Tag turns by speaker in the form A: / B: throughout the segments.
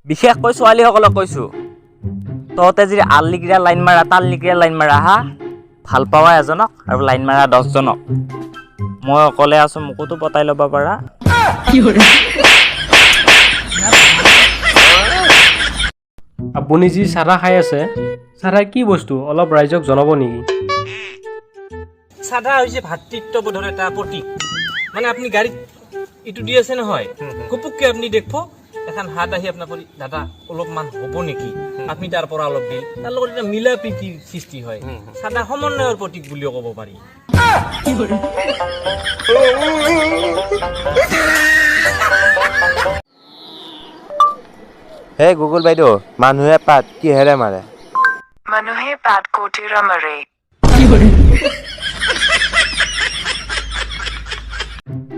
A: বিশেষকৈ ছোৱালীসকলক কৈছোঁ, তহঁতে যদি আলিকিৰা লাইন মাৰা তালিকিৰা লাইন মাৰা হা, ভাল পাৱা এজনক আৰু লাইন মাৰা 10 জনক। মই অকলে আছোঁ, মোকোতো পতাই ল'ব পাৰা।
B: আপুনি যি চাৰা খাই আছে, চাৰা কি বস্তু অলপ ৰাইজক জনাব নেকি?
C: চাদা হৈছে ভাতৃত্ববোধৰ এটা প্ৰতীক। মানে আপুনি গাড়ীত ইটো দি আছে নহয়, ঘপককে আপুনি দেখব এখন হাত আহি আপোনাৰ পৰি দাদা অলপমান হ'ব নেকি, আপুনি তাৰ পৰা অলপ দিল, তাৰ লগত এটা মিলা প্ৰীতিৰ সৃষ্টি হয়। চাদা সমন্বয়ৰ প্ৰতীক বুলিও ক'ব পাৰি।
D: হে গুগল বাইদেউ, মানুহে পাত কিহেৰে মাৰে?
E: মানুহে পাত কঠিৰা মাৰে।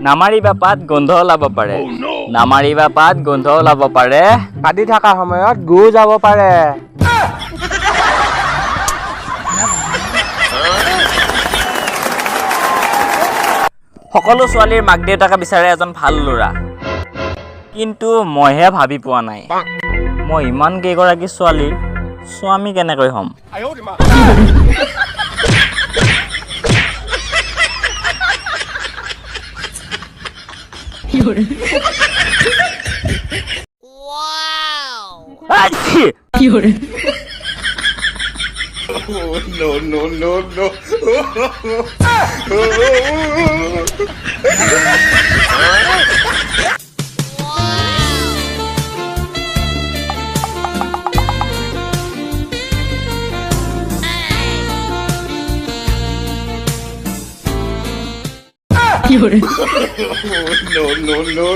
A: নামাৰিবা পাত গোন্ধ ওলাব পাৰে। নামাৰিবা পাত গোন্ধ ওলাব পাৰে।
D: কাটি থকা সময়ত গু যাব পাৰে।
A: সকলো ছোৱালীৰ মাক দেউতাকে বিচাৰে এজন ভাল ল'ৰা, কিন্তু মইহে ভাবি পোৱা নাই মই ইমান কেইগৰাকী ছোৱালীৰ স্বামী কেনেকৈ হ'ম।
D: No.